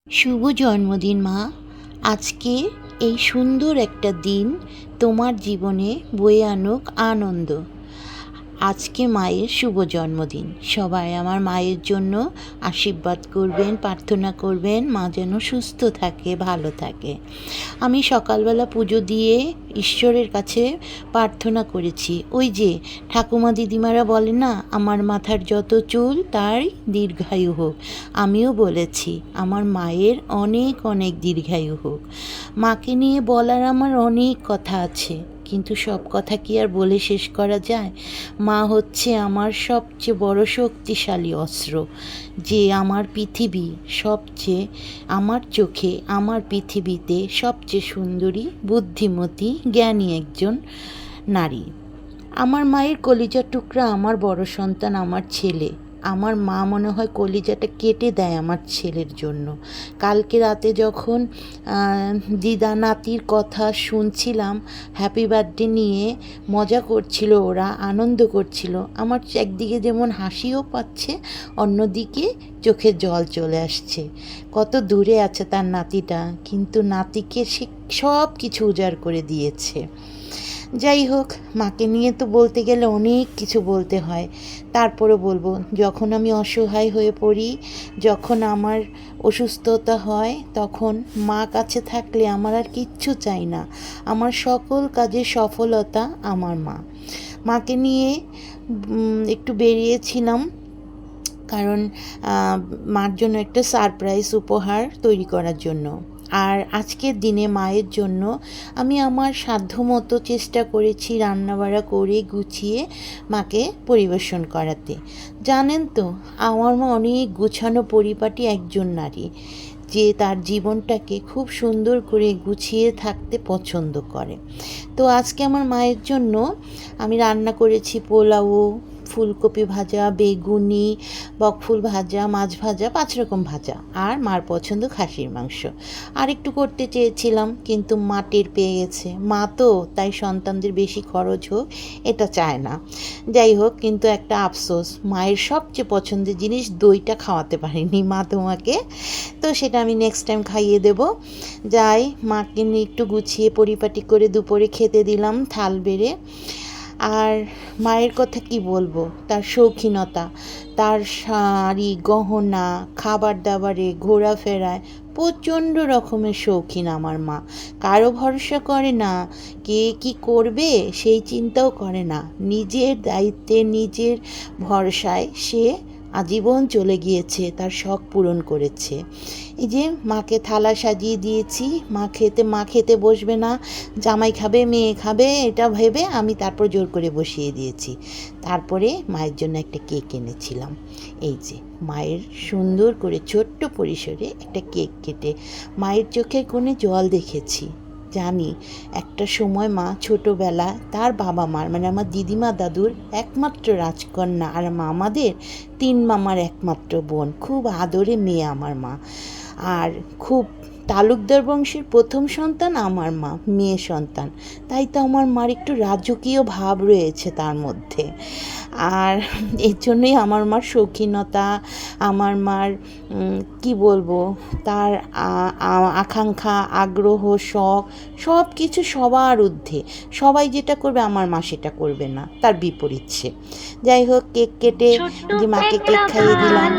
শুভ জন্মদিন মা। আজকে এই সুন্দর একটা দিন তোমার জীবনে বয়ে আনুক আনন্দ। আজকে মায়ের শুভ জন্মদিন। সবাই আমার মায়ের জন্য আশীর্বাদ করবেন, প্রার্থনা করবেন মা যেন সুস্থ থাকে, ভালো থাকে। আমি সকালবেলা পুজো দিয়ে ঈশ্বরের কাছে প্রার্থনা করেছি। ওই যে ঠাকুমা দিদিমারা বলে না, আমার মাথার যত চুল তার দীর্ঘায়ু হোক। আমিও বলেছি আমার মায়ের অনেক অনেক দীর্ঘায়ু হোক। মাকে নিয়ে বলার আমার অনেক কথা আছে, কিন্তু সব কথা কি আর বলে শেষ করা যায়? মা হচ্ছে আমার সবচেয়ে বড় শক্তিশালী অস্ত্র, যে আমার পৃথিবী সবচেয়ে, আমার চোখে, আমার পৃথিবীতে সবচেয়ে সুন্দরী, বুদ্ধিমতী, জ্ঞানী একজন নারী। আমার মায়ের কলিজার টুকরা আমার বড় সন্তান, আমার ছেলে। আমার মা মনে হয় কলিজাটা কেটে দেয় আমার ছেলের জন্য। কালকে রাতে যখন দিদা নাতির কথা শুনছিলাম, হ্যাপি বার্থডে নিয়ে মজা করছিল, ওরা আনন্দ করছিল, আমার একদিকে যেমন হাসিও পাচ্ছে, অন্যদিকে চোখে জল চলে আসছে। কত দূরে আছে তার নাতিটা, কিন্তু নাতিকে সে সব কিছু উজাড় করে দিয়েছে। যাই হোক, মাকে নিয়ে তো বলতে গেলে অনেক কিছু বলতে হয়, তারপরে বলবো যখন আমি অসহায় হয়ে পড়ি, যখন আমার অসুস্থতা হয়, তখন মা কাছে থাকলে আমার আর কিচ্ছু চাই না। আমার সকল কাজের সফলতা আমার মা। মাকে নিয়ে একটু বেরিয়েছিলাম, কারণ মার জন্য একটা সারপ্রাইজ উপহার তৈরি করার জন্য। আর আজকের দিনে মায়ের জন্য আমি আমার সাধ্যমতো চেষ্টা করেছি রান্নাবাড়া করে গুছিয়ে মাকে পরিবেশন করাতে। জানেন তো, আমার মা অনেক গুছানো পরিপাটি একজন নারী, যে তার জীবনটাকে খুব সুন্দর করে গুছিয়ে থাকতে পছন্দ করে। তো আজকে আমার মায়ের জন্য আমি রান্না করেছি পোলাও, ফুলকপি ভাজা, বেগুনি, বকফুল ভাজা, মাছ ভাজা, 5 রকম ভাজা, আর মার পছন্দ খাসির মাংস। আর একটু করতে চেয়েছিলাম, কিন্তু মা টের পেয়ে গেছে, মা তো তাই সন্তানদের বেশি খরচ হোক এটা চায় না। যাই হোক, কিন্তু একটা আফসোস, মায়ের সবচেয়ে পছন্দের জিনিস দইটা খাওয়াতে পারিনি মা তোমাকে। তো সেটা আমি নেক্সট টাইম খাইয়ে দেব। যাই, মাকে নিয়ে একটু গুছিয়ে পরিপাটি করে দুপুরে খেতে দিলাম থাল বেড়ে। আর মায়ের কথা কি বলবো, তার শৌখিনতা, তার শাড়ি গহনা, খাবার দাবারে, ঘোরাফেরায় প্রচণ্ড রকমের শৌখিন আমার মা। কারো ভরসা করে না, কে কি করবে সেই চিন্তাও করে না। নিজের দায়িত্বে, নিজের ভরসায় সে আজীবন চলে গিয়েছে, তার শখ পূরণ করেছে। এই যে মাকে থালা সাজিয়ে দিয়েছি, মা খেতে বসবে না, জামাই খাবে, মেয়ে খাবে, এটা ভেবে আমি তারপর জোর করে বসিয়ে দিয়েছি। তারপরে মায়ের জন্য একটা কেক এনেছিলাম। এই যে মায়ের সুন্দর করে ছোট্ট পরিসরে একটা কেক কেটে মায়ের চোখের কোণে জল দেখেছি। জানি একটা সময় মা ছোটোবেলায় তার বাবা মার, মানে আমার দিদিমা দাদুর একমাত্র রাজকন্যা, আর আমাদের 3 মামার একমাত্র বোন, খুব আদরে মেয়ে আমার মা। আর খুব তালুকদার বংশের প্রথম সন্তান আমার মা, মেয়ে সন্তান, তাই তো আমার মার একটু রাজকীয় ভাব রয়েছে তার মধ্যে। আর এর জন্যই আমার মার শৌখিনতা, আমার মার কি বলবো, তার আকাঙ্ক্ষা, আগ্রহ, শখ, সব কিছু সবার ঊর্ধ্বে। সবাই যেটা করবে আমার মা সেটা করবে না, তার বিপরীত সে। যাই হোক, কেক কেটে যে মাকে কেক খাইয়ে দিলাম।